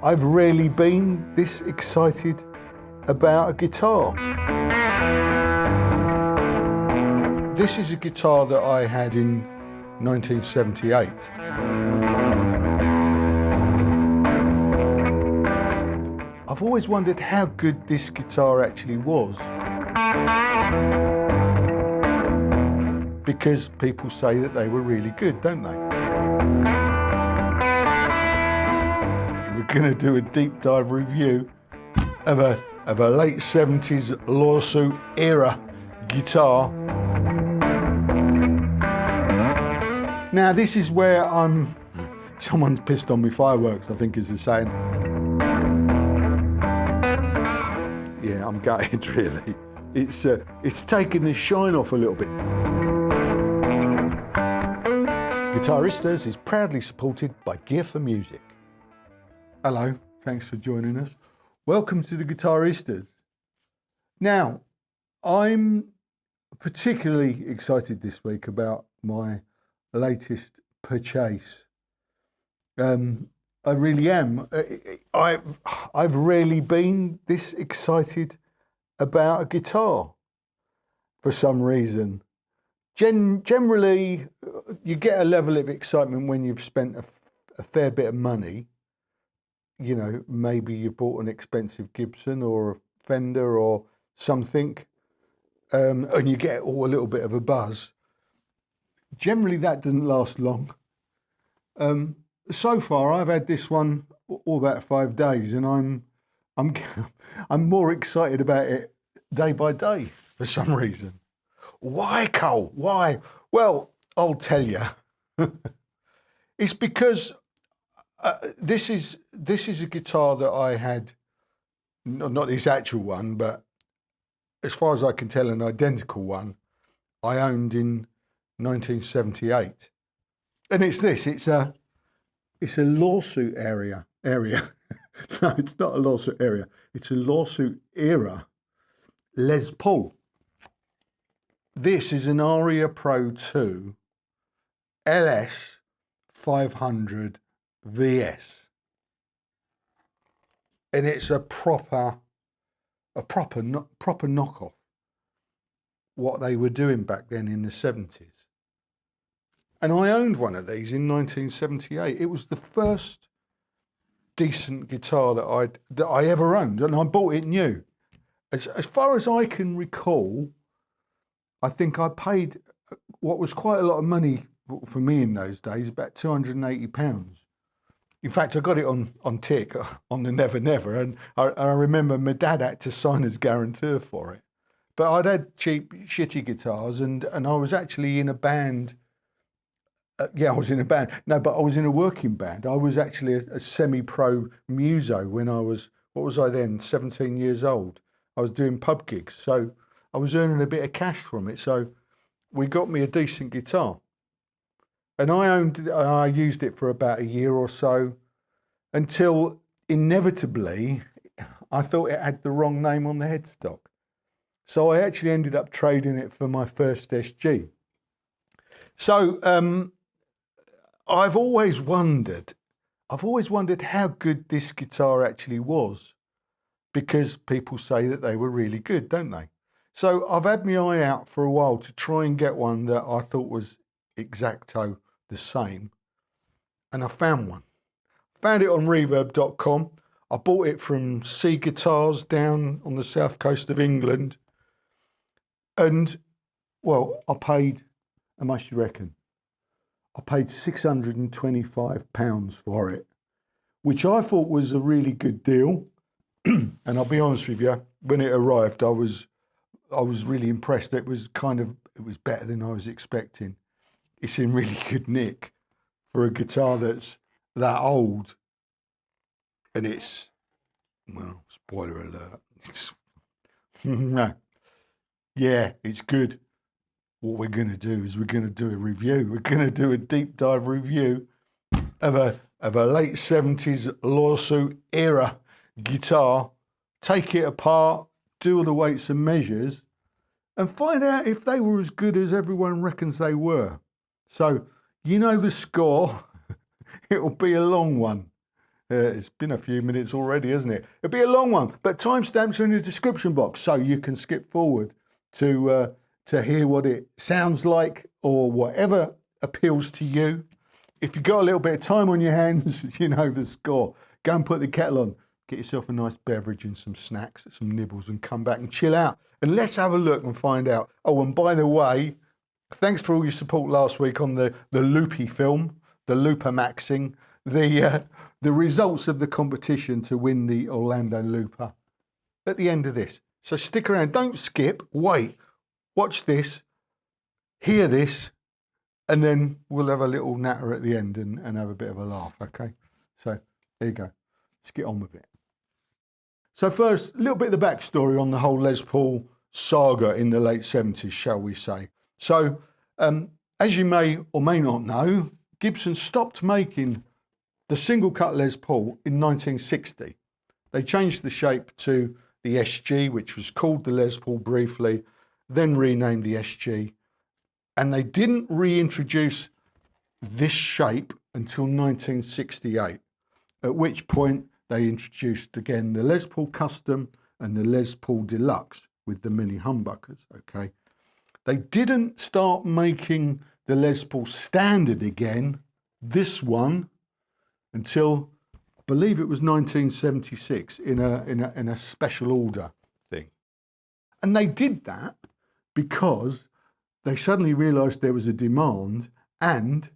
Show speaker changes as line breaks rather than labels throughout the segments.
I've rarely been this excited about a guitar. This is a guitar that I had in 1978. I've always wondered how good this guitar actually was, because people say that they were really good, don't they? We're going to do a deep dive review of a late 70s lawsuit era guitar. Now this is where someone's pissed on me fireworks, I think is the saying. Yeah, I'm gutted really. It's taken the shine off a little bit. Guitaristas is proudly supported by Gear for Music. Hello, thanks for joining us. Welcome to the Guitaristas. Now, I'm particularly excited this week about my latest purchase. I really am. I've rarely been this excited about a guitar for some reason. Generally, you get a level of excitement when you've spent a fair bit of money. You know, maybe you bought an expensive Gibson or a Fender or something, and you get all a little bit of a buzz. Generally, that doesn't last long. So far, I've had this one all about 5 days, and I'm more excited about it day by day for some reason. Why, Cole? Why? Well, I'll tell you. It's because this is a guitar that I had, not this actual one, but as far as I can tell, an identical one I owned in 1978, and it's a lawsuit area. No, it's not a lawsuit area. It's a lawsuit era Les Paul. This is an Aria Pro 2 LS 500 VS, and it's a proper knockoff what they were doing back then in the 70s. And I owned one of these in 1978. It was the first decent guitar that I ever owned, and I bought it new. As far as I can recall, I think I paid what was quite a lot of money for me in those days, about £280. In fact, I got it on tick, on the Never Never, and I remember my dad had to sign as guarantor for it. But I'd had cheap, shitty guitars, and I was actually in a band. I was in a band. No, but I was in a working band. I was actually a semi-pro muso when I was, what was I then, 17 years old. I was doing pub gigs, so I was earning a bit of cash from it. So we got me a decent guitar. And I used it for about a year or so, until inevitably I thought it had the wrong name on the headstock. So I actually ended up trading it for my first SG. So I've always wondered how good this guitar actually was, because people say that they were really good, don't they? So I've had my eye out for a while to try and get one that I thought was exacto the same, and I found one. Found it on reverb.com. I bought it from Sea Guitars down on the south coast of England, and well, I paid, how much do you reckon? I paid £625 for it, which I thought was a really good deal. And I'll be honest with you, when it arrived, I was really impressed. It was better than I was expecting. It's in really good nick for a guitar that's that old. And it's, well, spoiler alert, no. Yeah, it's good. What we're going to do is we're going to do a review. We're going to do a deep dive review of a late 70s lawsuit era guitar, take it apart, do all the weights and measures, and find out if they were as good as everyone reckons they were. So, you know the score. It'll be a long one. It's been a few minutes already, hasn't it? It'll be a long one, but timestamps are in the description box, so you can skip forward to hear what it sounds like or whatever appeals to you. If you've got a little bit of time on your hands, you know the score. Go and put the kettle on, get yourself a nice beverage and some snacks, some nibbles, and come back and chill out. And let's have a look and find out. Oh, and by the way, thanks for all your support last week on the loopy film, the looper maxing, the results of the competition to win the Orlando Looper at the end of this. So stick around, don't skip, wait, watch this, hear this, and then we'll have a little natter at the end and have a bit of a laugh, okay? So there you go. Let's get on with it. So first, a little bit of the backstory on the whole Les Paul saga in the late 70s, shall we say. So as you may or may not know, Gibson stopped making the single cut Les Paul in 1960. They changed the shape to the SG, which was called the Les Paul briefly, then renamed the SG. And they didn't reintroduce this shape until 1968, at which point they introduced again the Les Paul Custom and the Les Paul Deluxe with the mini humbuckers, okay? They didn't start making the Les Paul Standard again, this one, until I believe it was 1976 in a special order thing. And they did that because they suddenly realised there was a demand, and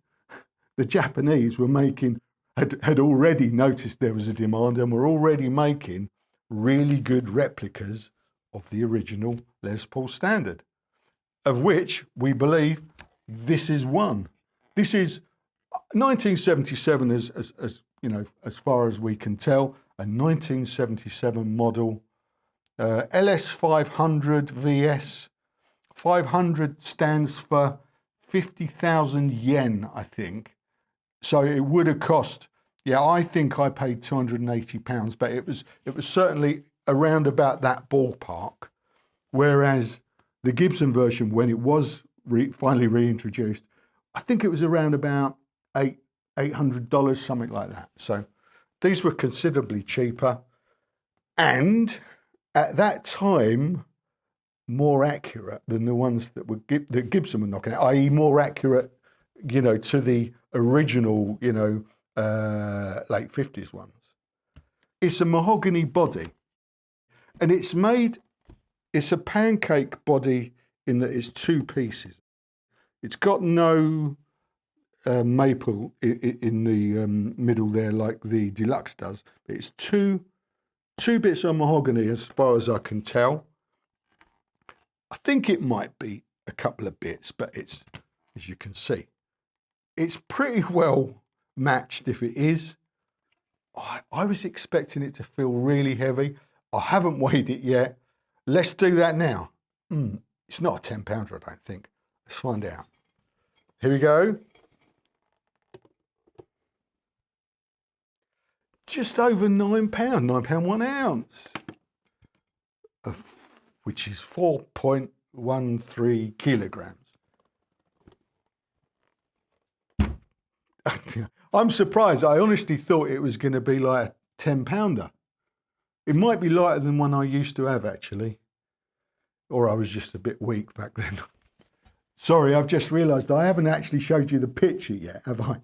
the Japanese were had already noticed there was a demand and were already making really good replicas of the original Les Paul Standard, of which we believe this is one. This is 1977, as you know, as far as we can tell, a 1977 model LS 500 VS. 500 stands for 50,000 yen, I think. So it would have cost, yeah, I think I paid £280, but it was certainly around about that ballpark. Whereas the Gibson version, when it was finally reintroduced, I think it was around about $800, something like that. So these were considerably cheaper, and at that time, more accurate than the ones that Gibson were knocking out, i.e. more accurate, you know, to the original, you know, late 50s ones. It's a mahogany body, and it's a pancake body in that it's two pieces. It's got no maple in the middle there like the Deluxe does. It's two bits of mahogany as far as I can tell. I think it might be a couple of bits, but it's, as you can see, it's pretty well matched if it is. I was expecting it to feel really heavy. I haven't weighed it yet. Let's do that now. It's not a 10-pounder, I don't think. Let's find out. Here we go. Just over £9, £9 1 ounce, which is 4.13 kilograms. I'm surprised. I honestly thought it was going to be like a 10-pounder. It might be lighter than one I used to have, actually. Or I was just a bit weak back then. Sorry, I've just realised I haven't actually showed you the picture yet, have I?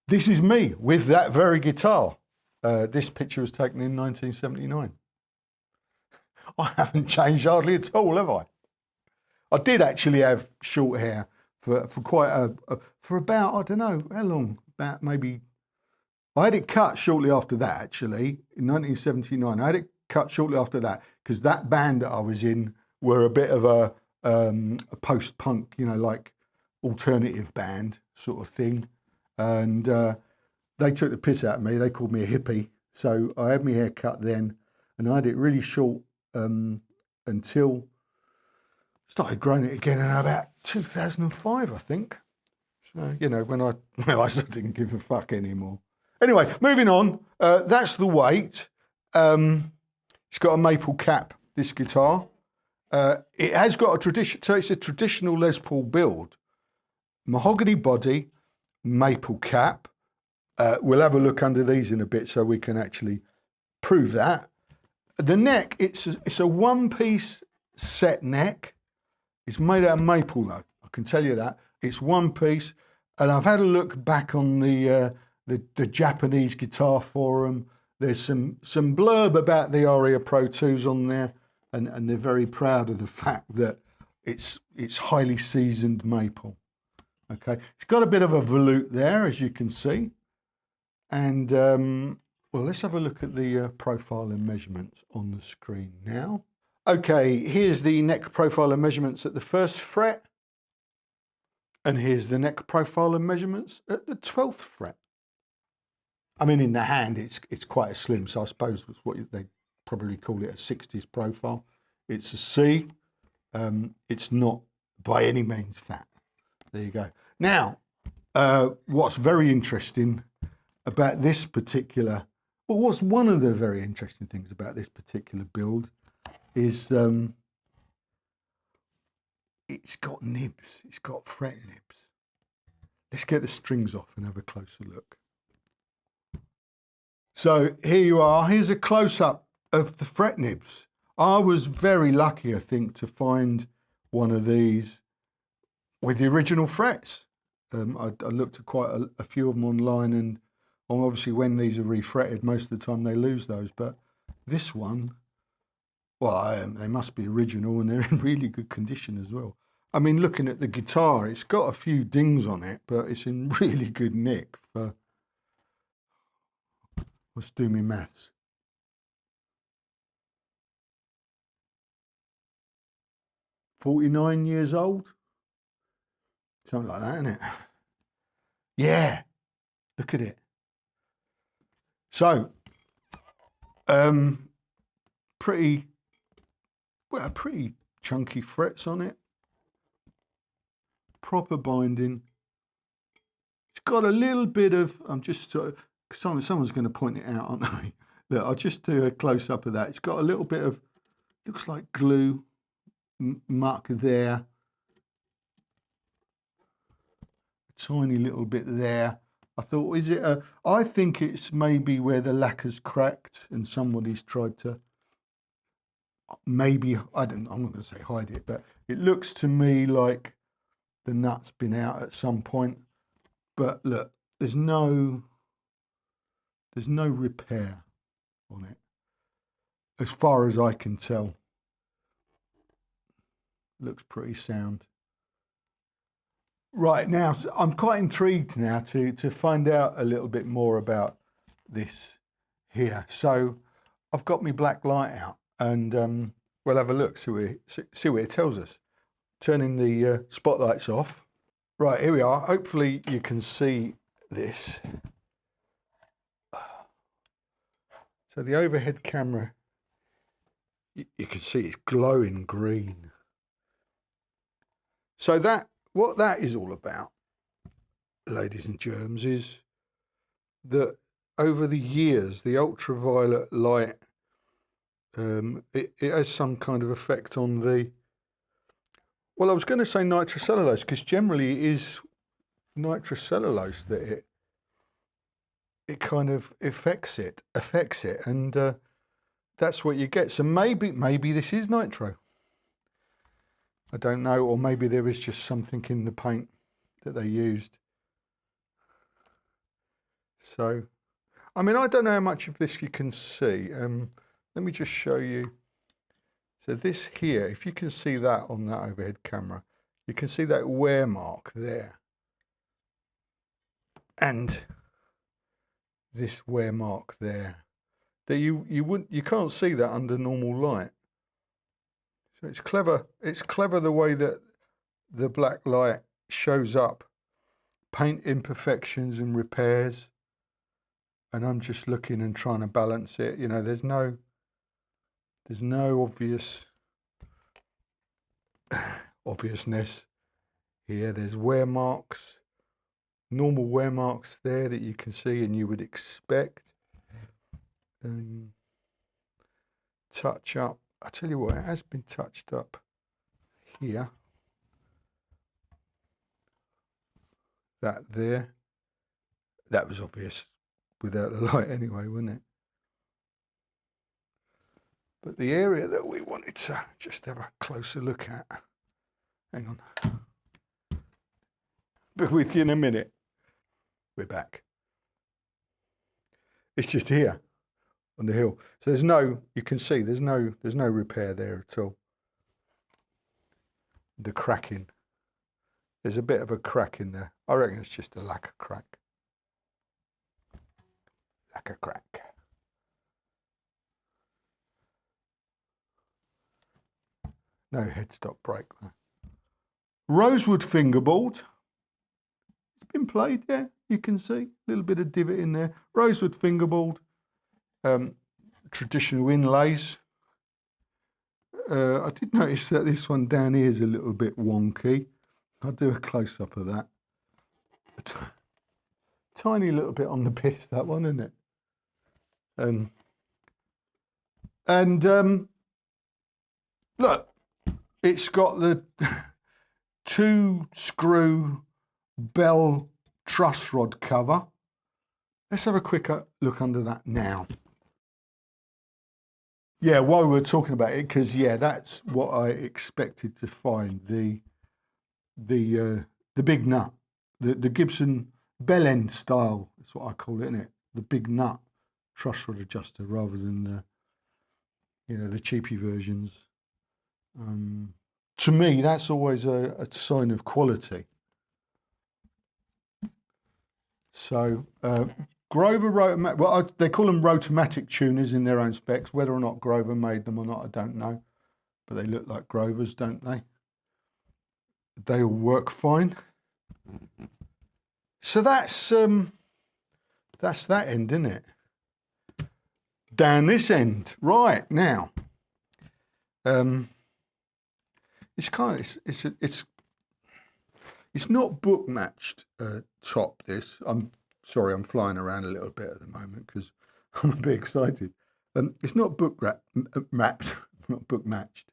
This is me with that very guitar. This picture was taken in 1979. I haven't changed hardly at all, have I? I did actually have short hair for quite for about, I don't know, how long? About maybe, I had it cut shortly after that, actually, in 1979. I had it cut shortly after that because that band that I was in were a bit of a post-punk, you know, like alternative band sort of thing. And they took the piss out of me. They called me a hippie. So I had my hair cut then, and I had it really short until started growing it again in about 2005, I think. So, you know, when I realised I didn't give a fuck anymore. Anyway, moving on. That's the weight. It's got a maple cap, this guitar. It has got a tradition, so it's a traditional Les Paul build. Mahogany body, maple cap, We'll have a look under these in a bit so we can actually prove that. The neck, it's a one-piece set neck. It's made out of maple though, I can tell you that. It's one piece, and I've had a look back on the Japanese guitar forum. There's some blurb about the Aria Pro 2s on there, and they're very proud of the fact that it's highly seasoned maple. Okay, it's got a bit of a volute there, as you can see. And well, let's have a look at the profile and measurements on the screen now. Okay, here's the neck profile and measurements at the 1st fret. And here's the neck profile and measurements at the 12th fret. I mean, in the hand, it's quite a slim, so I suppose it's what they probably call it a 60s profile. It's a C. It's not by any means fat. There you go. Now, what's very interesting about this particular, well, what's one of the very interesting things about this particular build is it's got nibs, it's got fret nibs. Let's get the strings off and have a closer look. So here you are, here's a close-up of the fret nibs. I was very lucky, I think, to find one of these with the original frets. I looked at quite a few of them online, and obviously when these are refretted, most of the time they lose those, but this one, well, they must be original and they're in really good condition as well. I mean, looking at the guitar, it's got a few dings on it, but it's in really good nick for, let's do me maths. 49 years old? Something like that, isn't it? Yeah, look at it. So, pretty chunky frets on it. Proper binding. It's got a little bit of, I'm just sort of, someone's going to point it out, aren't they? Look, I'll just do a close up of that. It's got a little bit of, looks like glue muck there. A tiny little bit there. I thought, is it a, I think it's maybe where the lacquer's cracked and somebody's tried to, maybe, I'm not going to say hide it, but it looks to me like the nut's been out at some point. But look, there's no repair on it, as far as I can tell. Looks pretty sound. Right, now, I'm quite intrigued now to find out a little bit more about this here. So I've got my black light out, and we'll have a look, see what it tells us. Turning the spotlights off. Right, here we are. Hopefully you can see this. So the overhead camera, you can see it's glowing green. So what that is all about, ladies and germs, is that over the years, the ultraviolet light, it has some kind of effect on the, well, I was going to say nitrocellulose, because generally it is nitrocellulose that it kind of affects it, and that's what you get. So maybe this is nitro. I don't know, or maybe there is just something in the paint that they used. So, I mean, I don't know how much of this you can see. Let me just show you. So this here, if you can see that on that overhead camera, you can see that wear mark there. And this wear mark there. That you can't see that under normal light. So it's clever the way that the black light shows up paint imperfections and repairs, and I'm just looking and trying to balance it. You know, there's no obviousness here. There's wear marks, normal wear marks there that you can see and you would expect. Touch up. I tell you what, it has been touched up here. That there. That was obvious without the light anyway, wasn't it? But the area that we wanted to just have a closer look at, hang on, be with you in a minute. We're back. It's just here on the hill. So there's no, you can see there's no repair there at all. The cracking. There's a bit of a crack in there. I reckon it's just a lacquer crack. Lacquer crack. No headstock break though. Rosewood fingerboard. It's been played there, you can see. A little bit of divot in there. Rosewood fingerboard. Traditional inlays. I did notice that this one down here is a little bit wonky. I'll do a close-up of that. Tiny little bit on the piss, that one, isn't it? Look, it's got the 2-screw bell truss rod cover. Let's have a quick look under that now. Yeah, while we're talking about it, because yeah, that's what I expected to find. The big nut, the Gibson bell end style. That's what I call it, isn't it? The big nut truss rod adjuster, rather than the, you know, the cheapy versions. To me, that's always a sign of quality. So Grover Rotomatic, well, they call them Rotomatic tuners in their own specs. Whether or not Grover made them or not, I don't know. But they look like Grovers, don't they? They all work fine. So that's that end, isn't it? Down this end, right now. It's kind of it's not book matched top. This, I'm sorry, I'm flying around a little bit at the moment because I'm a bit excited. It's not mapped, not book matched.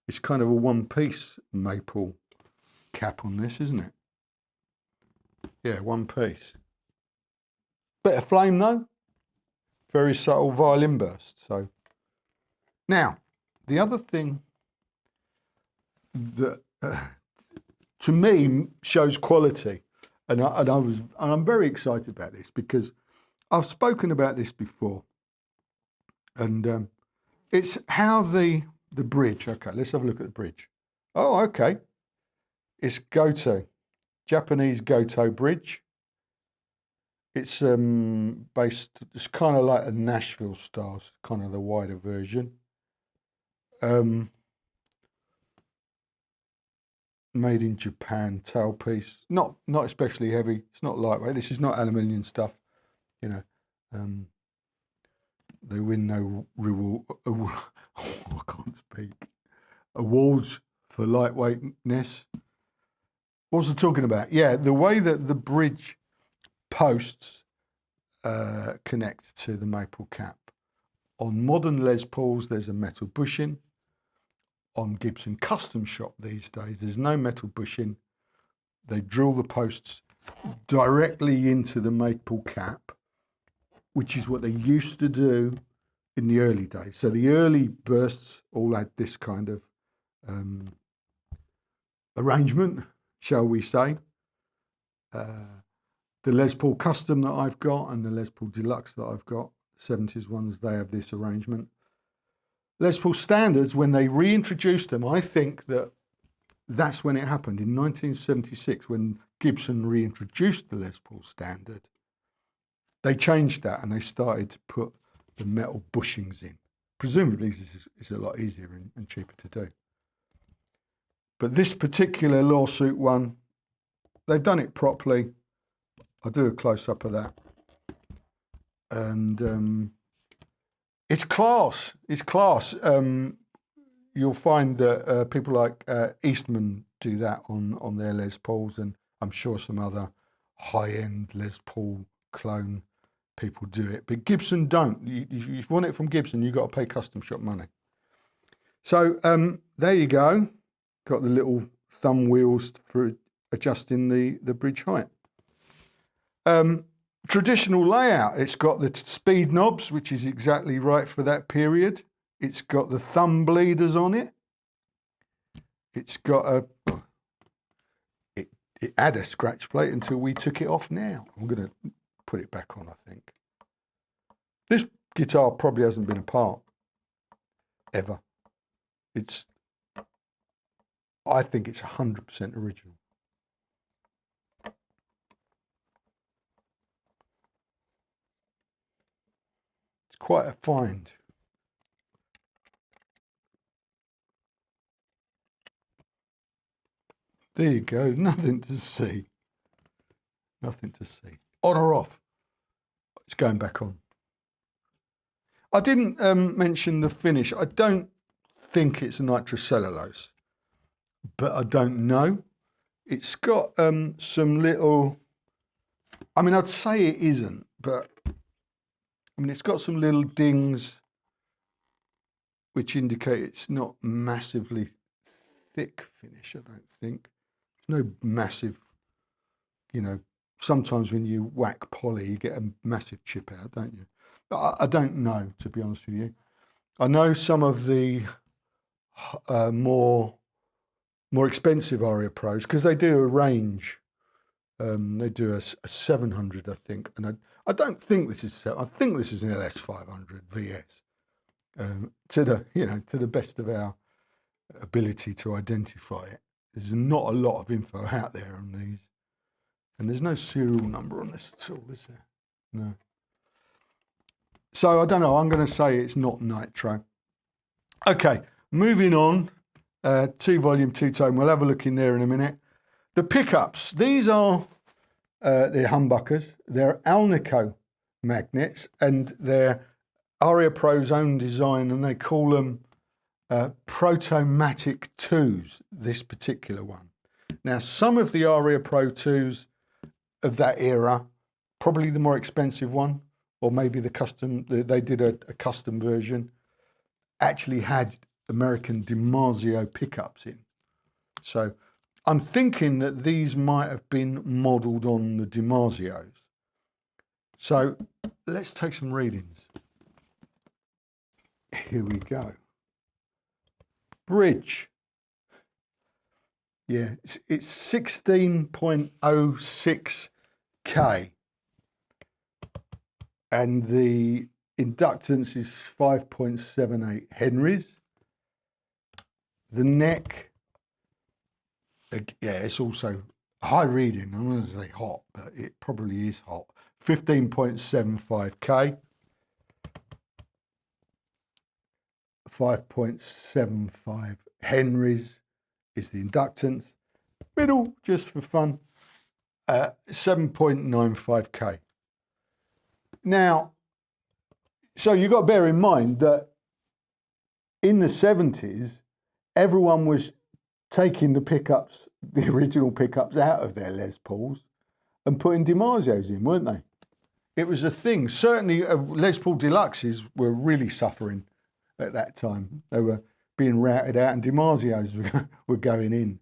It's kind of a one-piece maple cap on this, isn't it? Yeah, one piece. Bit of flame though. Very subtle violin burst. So now the other thing that to me shows quality, and I'm very excited about this because I've spoken about this before, and it's how the bridge. Okay, let's have a look at the bridge. Oh, okay, it's Goto, Japanese Goto bridge. It's based. It's kind of like a Nashville style, kind of the wider version. Made in Japan, tailpiece, not especially heavy. It's not lightweight. This is not aluminium stuff, you know. They win no reward. I can't speak. Awards for lightweightness. What was I talking about? Yeah, the way that the bridge posts connect to the maple cap. On modern Les Pauls, there's a metal bushing. On Gibson custom shop these days, there's no metal bushing. They drill the posts directly into the maple cap, which is what they used to do in the early days. So the early bursts all had this kind of arrangement, shall we say. The Les Paul Custom that I've got and the Les Paul Deluxe that I've got, 70s ones, they have this arrangement. Les Paul Standards, when they reintroduced them, I think that's when it happened, in 1976, when Gibson reintroduced the Les Paul Standard. They changed that and they started to put the metal bushings in. Presumably it's a lot easier and cheaper to do. But this particular lawsuit one, they've done it properly. I'll do a close-up of that. And it's class. It's class. You'll find that people like Eastman do that on their Les Pauls, and I'm sure some other high-end Les Paul clone people do it. But Gibson don't. If you want it from Gibson, you've got to pay custom shop money. So there you go. Got the little thumb wheels for adjusting the bridge height. Traditional layout. It's got the speed knobs, which is exactly right for that period. It's got the thumb bleeders on it. It's got a... It had a scratch plate until we took it off now. I'm going to put it back on, I think. This guitar probably hasn't been apart ever. I think it's 100% original. It's quite a find. There you go, nothing to see. Nothing to see. On or off? It's going back on. I didn't mention the finish. I don't think it's a nitrocellulose, but I don't know. It's got some little, I mean, I'd say it isn't, but I mean, it's got some little dings which indicate it's not massively thick finish, I don't think. There's no massive, you know, sometimes when you whack poly, you get a massive chip out, don't you? I don't know, to be honest with you. I know some of the more expensive Aria Pros, because they do a range. They do a 700, I think, and I don't think this is. I think this is an LS 500 VS. To the best of our ability to identify it. There's not a lot of info out there on these, and there's no serial number on this at all, is there? No. So I don't know. I'm going to say it's not nitro. Okay, moving on. 2-volume, 2-tone. We'll have a look in there in a minute. The pickups. These are they're humbuckers. They're Alnico magnets, and they're Aria Pro's own design, and they call them Protomatic 2s, this particular one. Now, some of the Aria Pro 2s of that era, probably the more expensive one, or maybe the custom, they did a custom version, actually had American DiMarzio pickups in. So I'm thinking that these might have been modelled on the DiMarzios. So let's take some readings. Here we go. Bridge. Yeah, it's 16.06 K. And the inductance is 5.78 Henrys. The neck, yeah, it's also high reading. I'm going to say hot, but it probably is hot. 15.75 K. 5.75 Henrys is the inductance. Middle, just for fun, 7.95 K. Now, so you've got to bear in mind that in the 70s, everyone was taking the pickups, the original pickups, out of their Les Pauls and putting DiMarzios in, weren't they? It was a thing. Certainly, Les Paul Deluxes were really suffering at that time. They were being routed out, and DiMarzios were going in.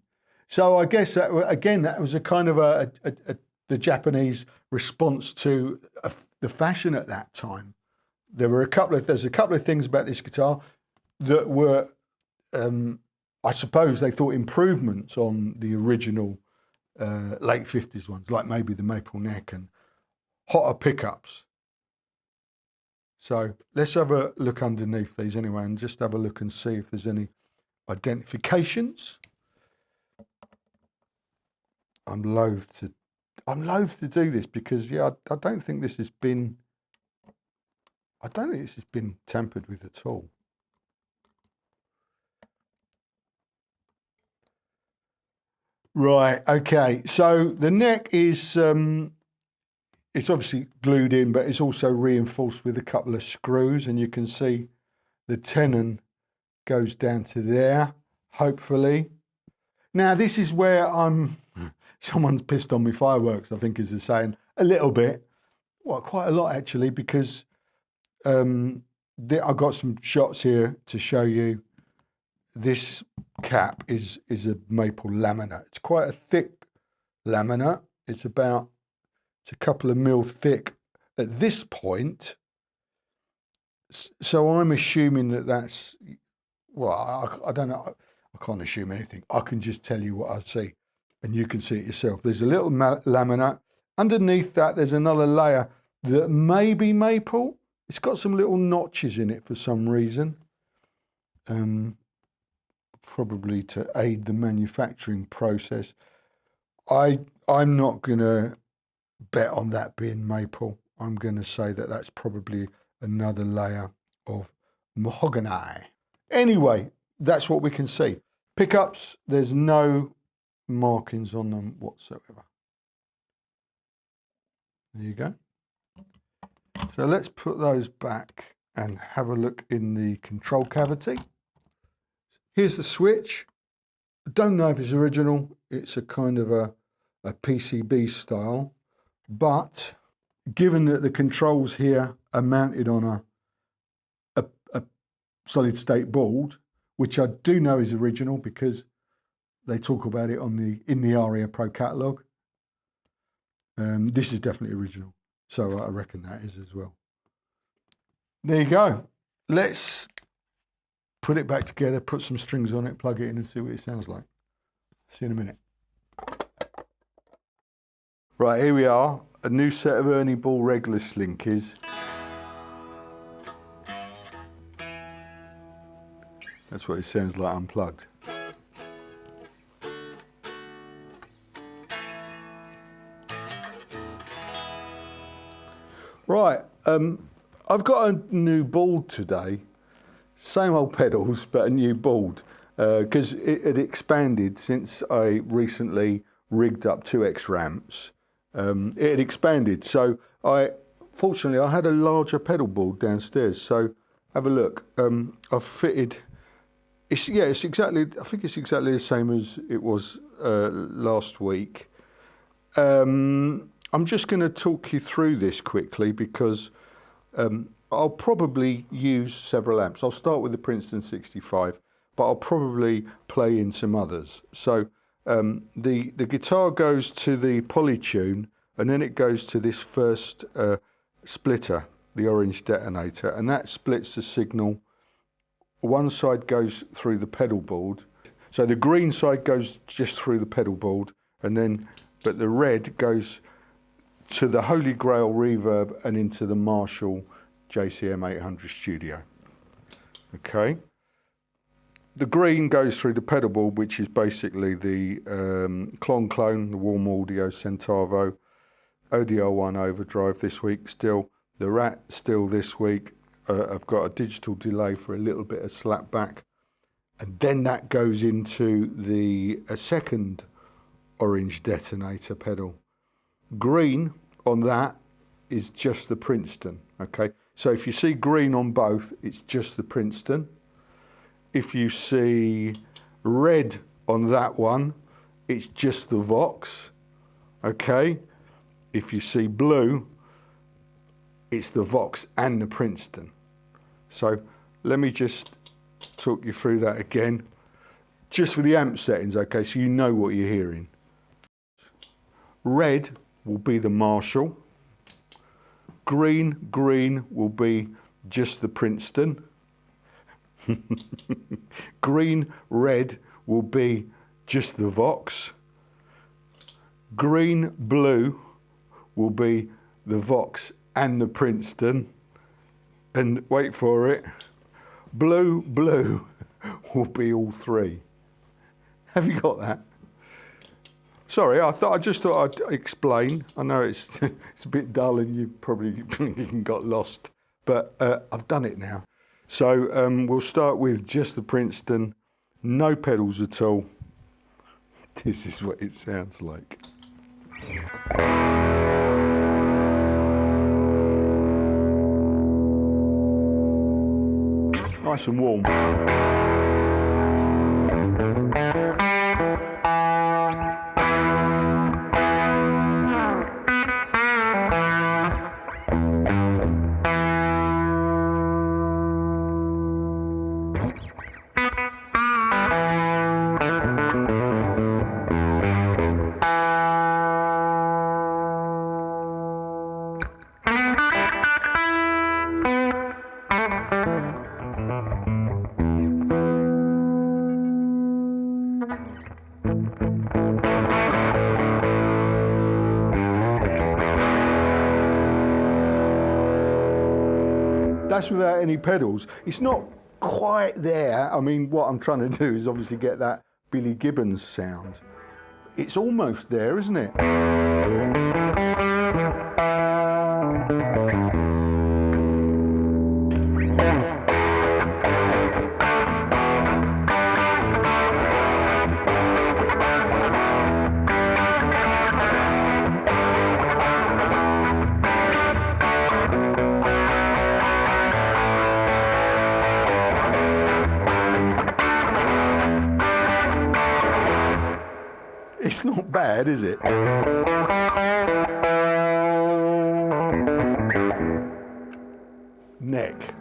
So I guess that, again, that was a kind of the Japanese response to the fashion at that time. There's a couple of things about this guitar that were, I suppose they thought improvements on the original late 50s ones, like maybe the maple neck and hotter pickups. So let's have a look underneath these anyway, and just have a look and see if there's any identifications. I'm loath to do this because, yeah, I don't think this has been tampered with at all. Right, okay, so the neck is it's obviously glued in, but it's also reinforced with a couple of screws, and you can see the tenon goes down to there, hopefully. Now, this is where someone's pissed on me fireworks, I think is the saying, a little bit. Well, quite a lot, actually, because I've got some shots here to show you. This cap is a maple laminate. It's quite a thick laminate. It's about It's a couple of mil thick at this point. So I'm assuming that that's, well, I don't know. I can't assume anything. I can just tell you what I see, and you can see it yourself. There's a little laminate. Underneath that, there's another layer that may be maple. It's got some little notches in it for some reason. Probably to aid the manufacturing process. I'm not going to bet on that being maple. I'm going to say that that's probably another layer of mahogany. Anyway, that's what we can see. Pickups, there's no markings on them whatsoever. There you go. So let's put those back and have a look in the control cavity. Here's the switch. I don't know if it's original. It's a kind of a PCB style, but given that the controls here are mounted on a solid state board, which I do know is original because they talk about it in the Aria Pro catalogue. This is definitely original, so I reckon that is as well. There you go. Let's put it back together, put some strings on it, plug it in and see what it sounds like. See you in a minute. Right, here we are, a new set of Ernie Ball regular slinkies. That's what it sounds like unplugged. Right, I've got a new board today. Same old pedals, but a new board. Because it had expanded since I recently rigged up 2 extra amps. It had expanded, so fortunately I had a larger pedal board downstairs. So have a look. I've fitted. It's exactly. I think it's exactly the same as it was last week. I'm just going to talk you through this quickly because I'll probably use several amps. I'll start with the Princeton 65, but I'll probably play in some others. So the guitar goes to the Polytune, and then it goes to this first splitter, the orange detonator, and that splits the signal. One side goes through the pedal board, so the green side goes just through the pedal board, but the red goes to the Holy Grail reverb and into the Marshall JCM 800 Studio. Okay. The green goes through the pedal board, which is basically the Clone, the Warm Audio Centavo, ODR1 overdrive this week still, the Rat still this week. I've got a digital delay for a little bit of slapback, and then that goes into a second orange detonator pedal. Green on that is just the Princeton, okay? So if you see green on both, it's just the Princeton. If you see red on that one, it's just the Vox, okay? If you see blue, it's the Vox and the Princeton. So let me just talk you through that again, just for the amp settings, okay, so you know what you're hearing. Red will be the Marshall. Green will be just the Princeton. Green, red will be just the Vox. Green, blue will be the Vox and the Princeton. And wait for it, blue will be all three. Have you got that? Sorry, I just thought I'd explain. I know it's a bit dull and you probably got lost, but I've done it now. So we'll start with just the Princeton, no pedals at all. This is what it sounds like. Nice and warm. That's without any pedals. It's not quite there. I mean, what I'm trying to do is obviously get that Billy Gibbons sound. It's almost there, isn't it? It's not bad, is it? Neck.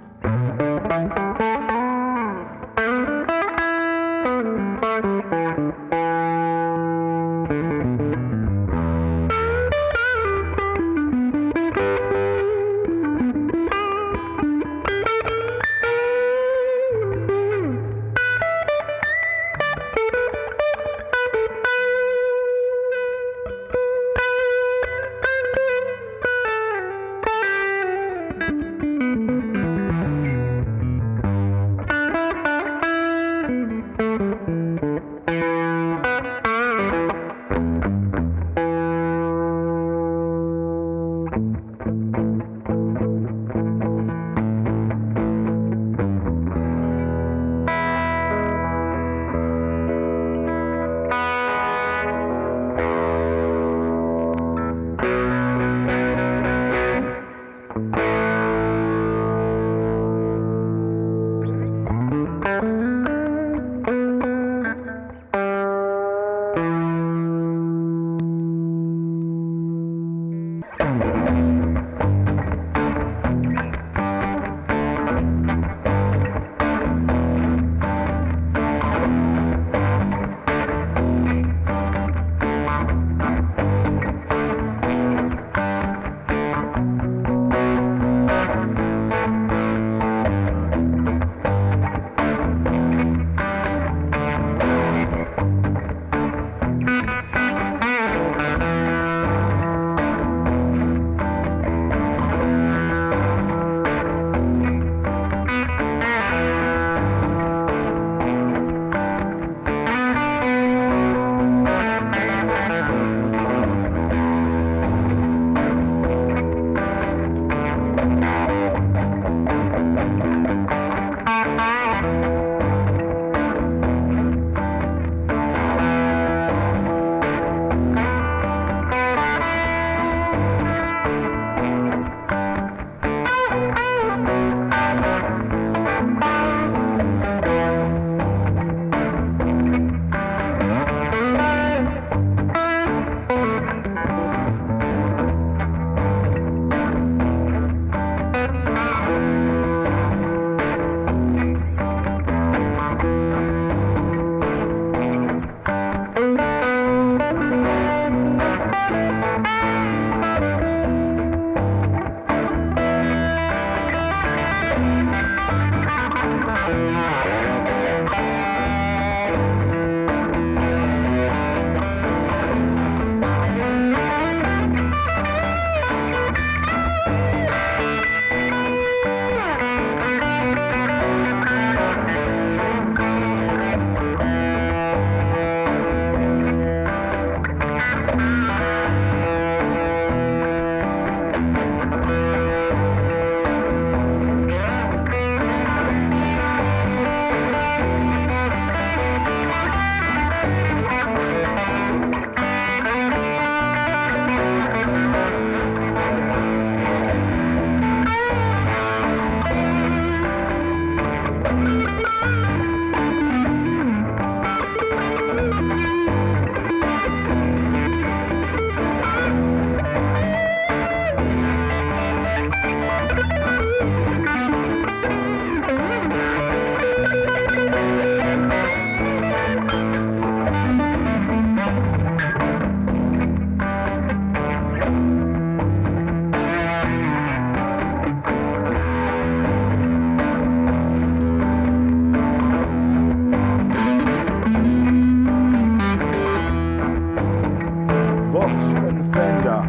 Fender.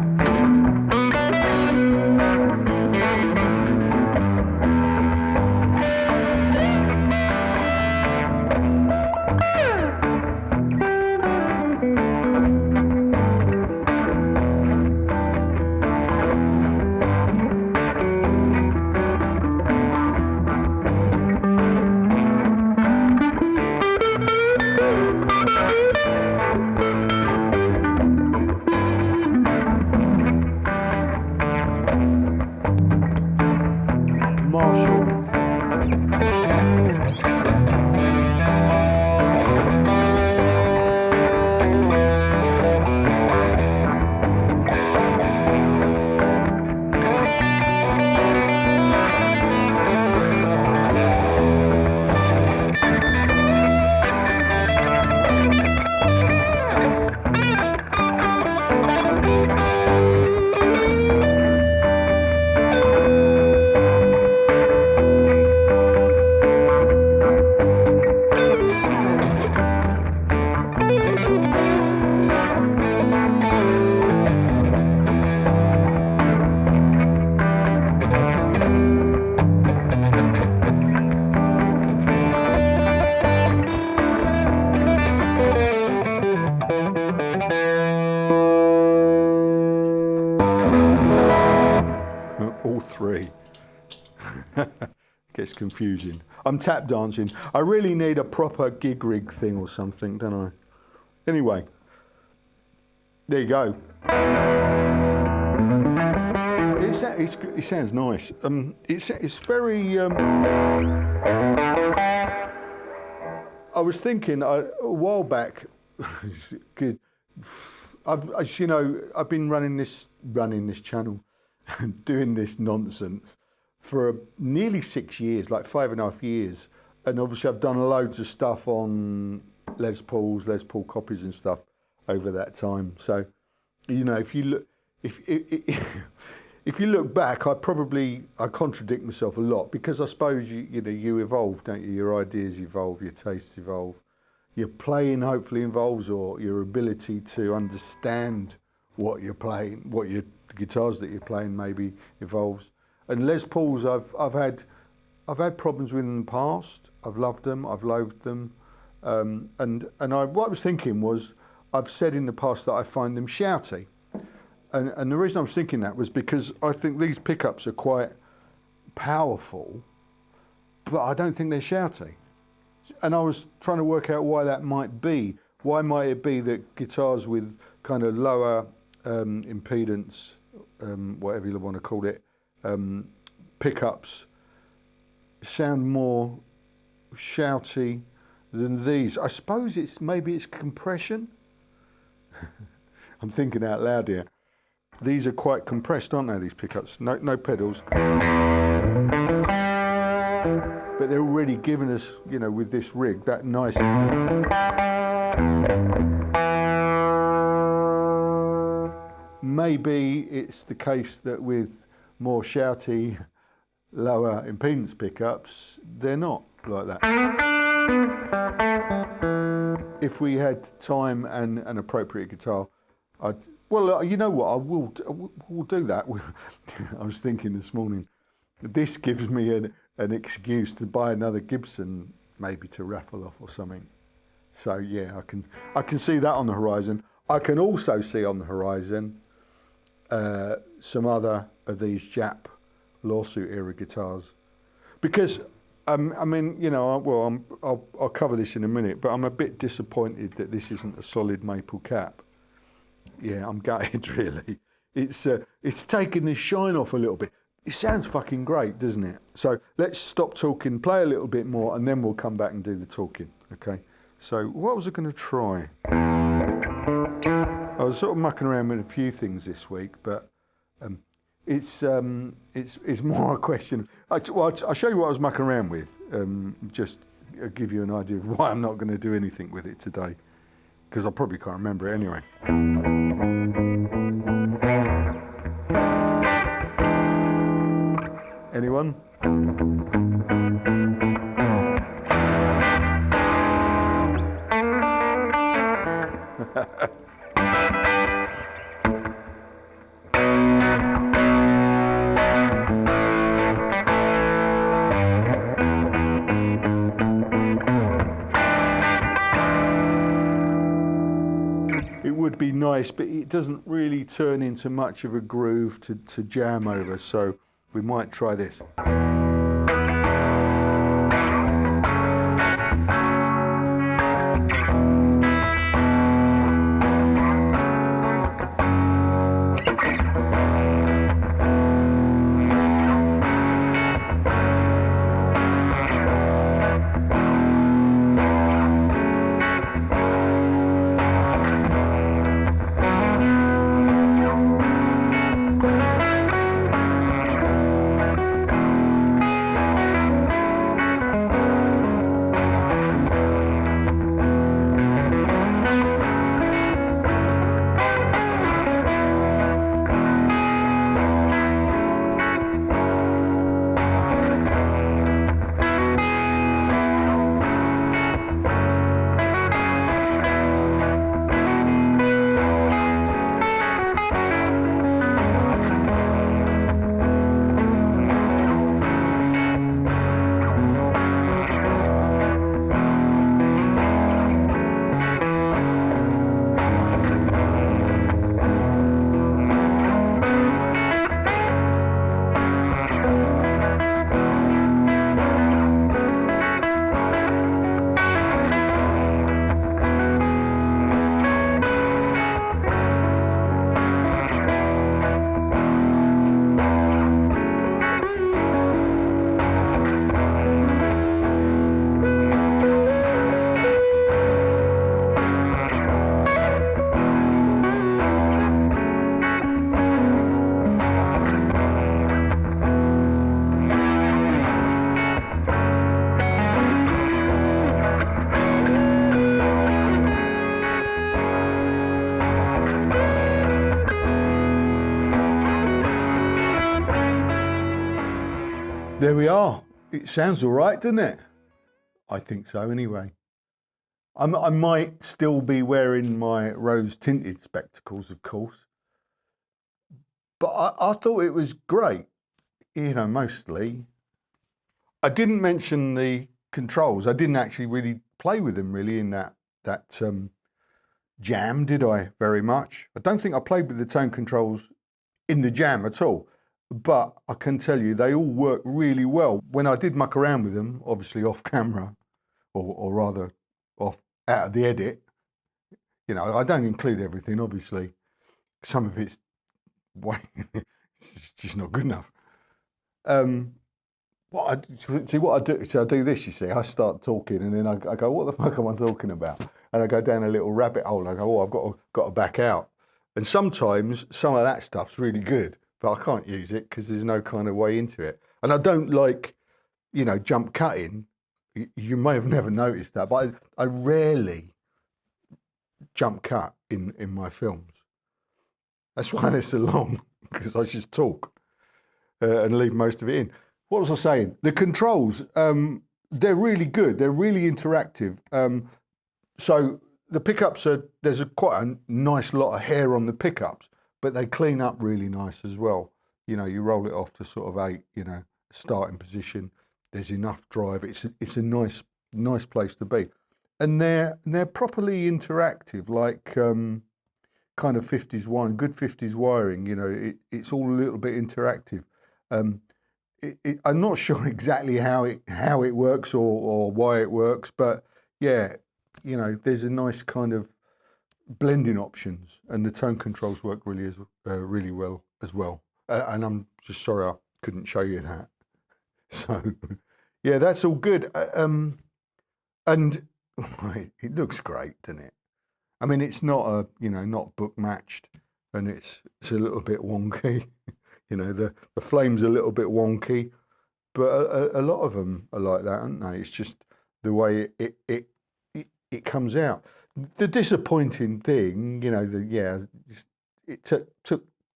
Marshall. All three. Gets confusing. I'm tap dancing. I really need a proper gig rig thing or something, don't I? Anyway, there you go. It sounds nice. It's very. I was thinking a while back. Good. As you know, I've been running this channel, doing this nonsense for nearly 6 years, like 5.5 years, and obviously I've done loads of stuff on Les Paul copies and stuff over that time. So, you know, if you look, if you look back, I contradict myself a lot, because I suppose you evolve, don't you? Your ideas evolve, your tastes evolve, your playing hopefully evolves, or your ability to understand what you're playing, the guitars that you're playing maybe evolves. And Les Pauls, I've had problems with in the past. I've loved them, I've loathed them, what I was thinking was, I've said in the past that I find them shouty. And the reason I was thinking that was because I think these pickups are quite powerful, but I don't think they're shouty. And I was trying to work out why that might be. Why might it be that guitars with kind of lower impedance, whatever you want to call it, pickups sound more shouty than these? I suppose maybe it's compression. I'm thinking out loud here. These are quite compressed, aren't they, these pickups? No pedals. But they're already giving us, you know, with this rig, that nice... Maybe it's the case that with more shouty, lower impedance pickups, they're not like that. If we had time and an appropriate guitar, well, you know what, I will do that. I was thinking this morning, this gives me an excuse to buy another Gibson, maybe to raffle off or something. So yeah, I can see that on the horizon. I can also see on the horizon some other of these Jap lawsuit era guitars, because I mean, you know, I'll cover this in a minute, but I'm a bit disappointed that this isn't a solid maple cap. Yeah, I'm gutted really. It's taken the shine off a little bit. It sounds fucking great, doesn't it? So let's stop talking, play a little bit more, and then we'll come back and do the talking. Okay. So what was I going to try? I was sort of mucking around with a few things this week, but it's more a question. I'll show you what I was mucking around with. Just give you an idea of why I'm not going to do anything with it today, because I probably can't remember it anyway. Anyone? It would be nice, but it doesn't really turn into much of a groove to jam over, so we might try this. There we are. It sounds all right, doesn't it? I think so anyway. I might still be wearing my rose tinted spectacles, of course. But I thought it was great, you know, mostly. I didn't mention the controls. I didn't actually really play with them really in that jam, did I, very much? I don't think I played with the tone controls in the jam at all. But I can tell you, they all work really well. When I did muck around with them, obviously off camera, or rather off out of the edit, you know, I don't include everything, obviously. Some of it's it's just not good enough. What I do, so I do this, you see, I start talking and then I go, what the fuck am I talking about? And I go down a little rabbit hole and I go, oh, I've got to back out. And sometimes some of that stuff's really good, but I can't use it because there's no kind of way into it. And I don't like, you know, jump cutting. You may have never noticed that, but I rarely jump cut in my films. That's why they're so long, because I just talk and leave most of it in. What was I saying? The controls, they're really good. They're really interactive. So the pickups there's quite a nice lot of hair on the pickups, but they clean up really nice as well. You know, you roll it off to sort of 8, you know, starting position. There's enough drive. It's a nice place to be, and they're properly interactive, like kind of 50s wiring, good 50s wiring. You know, it's all a little bit interactive. I'm not sure exactly how it works or why it works, but yeah, you know, there's a nice kind of blending options, and the tone controls work really well as well. And I'm just sorry I couldn't show you that. So yeah, that's all good. And it looks great, doesn't it? I mean, it's not not book matched, and it's a little bit wonky. You know, the flame's a little bit wonky, but a lot of them are like that, aren't they? It's just the way it comes out. The disappointing thing, you know, it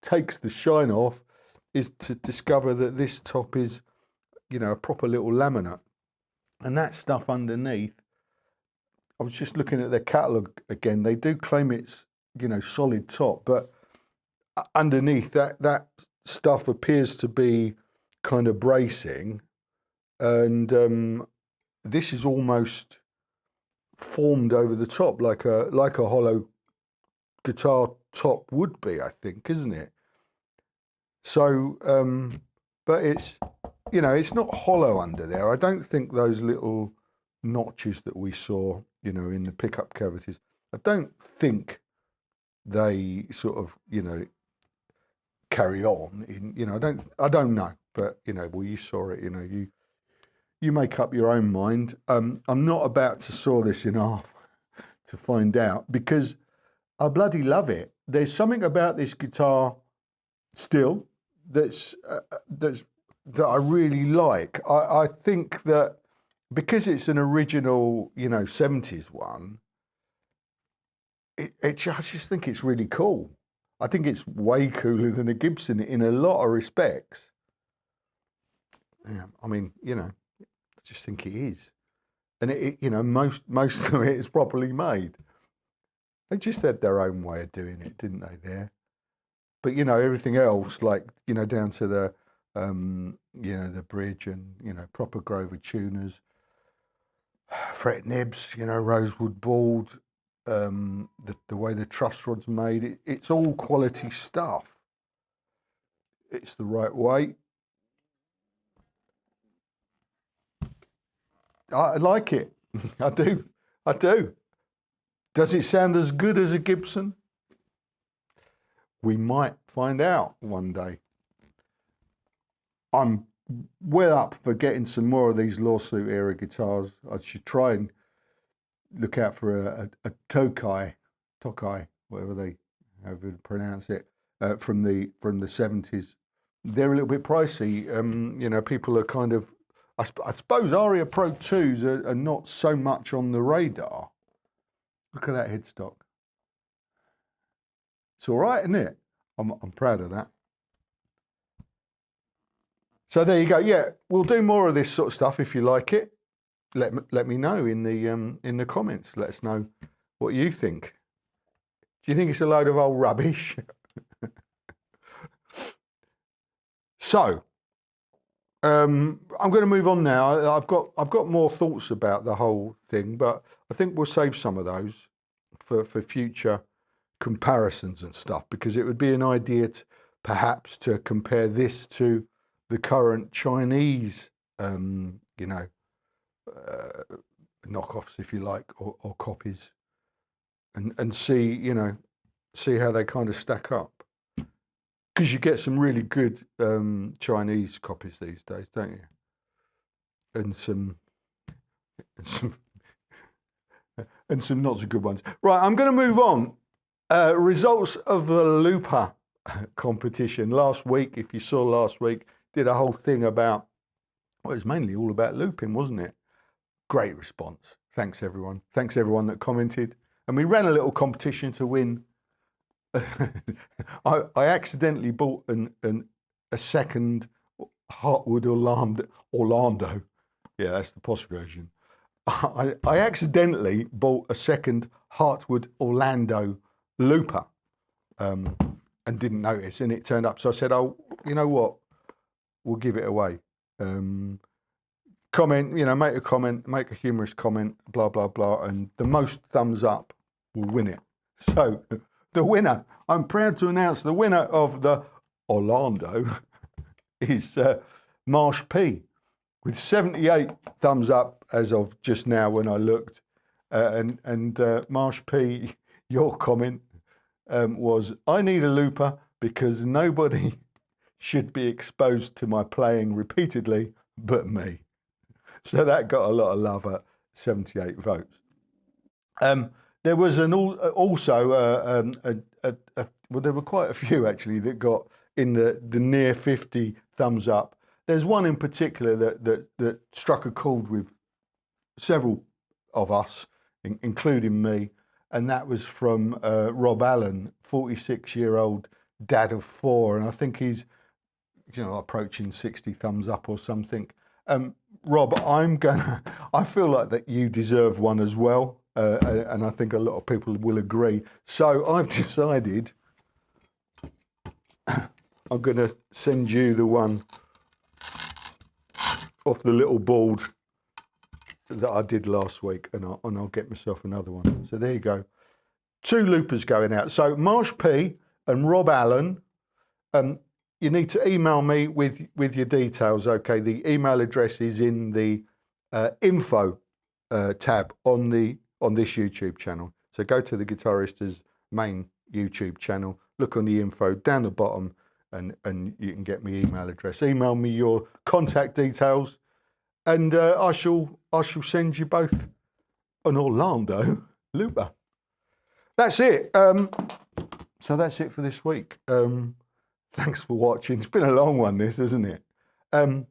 takes the shine off, is to discover that this top is, you know, a proper little laminate, and that stuff underneath. I was just looking at their catalogue again. They do claim it's, you know, solid top, but underneath that stuff appears to be kind of bracing, and this is almost formed over the top like a hollow guitar top would be, I think, isn't it? So, but it's, you know, it's not hollow under there. I don't think those little notches that we saw, you know, in the pickup cavities, I don't think they sort of, you know, carry on in, you know, I don't know, but you know, well, you saw it, you know, you make up your own mind. I'm not about to saw this in half to find out, because I bloody love it. There's something about this guitar still that I really like. I think that because it's an original, you know, 70s one, I just think it's really cool. I think it's way cooler than a Gibson in a lot of respects. Yeah, I mean, you know, I just think it is, and you know, most of it is properly made. They just had their own way of doing it, didn't they? There, but you know, everything else, like, you know, down to the you know, the bridge and, you know, proper Grover tuners, fret nibs, you know, rosewood board, the way the truss rod's made, it's all quality stuff. It's the right weight. I like it. I do. Does it sound as good as a Gibson? We might find out one day. I'm well up for getting some more of these lawsuit era guitars. I should try and look out for a Tokai, whatever they however to pronounce it, from the 70s. They're a little bit pricey. You know, people are kind of, I suppose Aria Pro 2s are not so much on the radar. Look at that headstock. It's all right, isn't it? I'm proud of that. So there you go. Yeah, we'll do more of this sort of stuff if you like it. Let me know in the comments. Let us know what you think. Do you think it's a load of old rubbish? So I'm going to move on now. I've got more thoughts about the whole thing, but I think we'll save some of those for future comparisons and stuff, because it would be an idea to, perhaps, to compare this to the current Chinese, knockoffs, if you like, or copies, and see, see how they kind of stack up. Because you get some really good Chinese copies these days, don't you? And some not so good ones. Right, I'm going to move on. Results of the looper competition last week. If you saw last week, did a whole thing about, well, it was mainly all about looping, wasn't it? Great response. Thanks everyone. Thanks everyone that commented. And we ran a little competition to win. I accidentally bought a second Heartwood Orlando. Yeah, that's the posh version. I accidentally bought a second Heartwood Orlando looper and didn't notice, and it turned up. So I said, oh, you know what? We'll give it away. Comment, make a comment, make a humorous comment, blah, blah, blah. And the most thumbs up will win it. So the winner, I'm proud to announce the winner of the Orlando is Marsh P, with 78 thumbs up as of just now when I looked. And Marsh P, your comment was, I need a looper because nobody should be exposed to my playing repeatedly but me. So that got a lot of love at 78 votes. There was well, there were quite a few actually that got in the near 50 thumbs up. There's one in particular that struck a chord with several of us, including me, and that was from Rob Allen, 46-year-old dad of 4, and I think he's approaching 60 thumbs up or something. Rob, I feel like that you deserve one as well. And I think a lot of people will agree. So I've decided I'm going to send you the one off the little board that I did last week, and I'll get myself another one. So there you go. 2 loopers going out. So Marsh P and Rob Allen, you need to email me with your details, okay? The email address is in the info tab on this YouTube channel. So go to the Guitaristas main YouTube channel, look on the info down the bottom, and you can get me email address. Email me your contact details, and I shall send you both an Orlando looper. That's it. So that's it for this week. Thanks for watching. It's been a long one, this, isn't it? I'm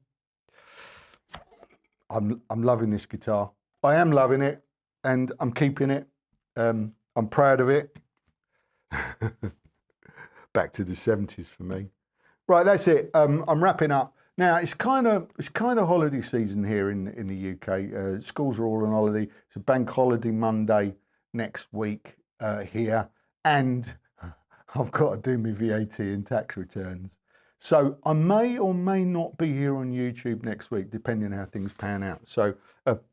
loving this guitar. I am loving it, and I'm keeping it. I'm proud of it. Back to the 70s for me. Right, that's it. I'm wrapping up. Now it's kind of holiday season here in the UK. Schools are all on holiday. It's a bank holiday Monday next week here, and I've got to do my VAT and tax returns. So I may or may not be here on YouTube next week, depending on how things pan out. So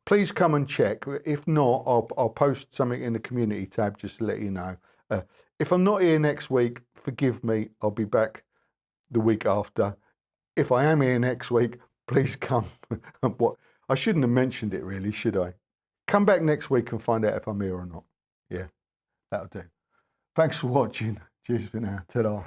please come and check. If not, I'll post something in the community tab just to let you know. If I'm not here next week, forgive me. I'll be back the week after. If I am here next week, please come. What? I shouldn't have mentioned it really, should I? Come back next week and find out if I'm here or not. Yeah, that'll do. Thanks for watching. Cheers for now. Ta-da.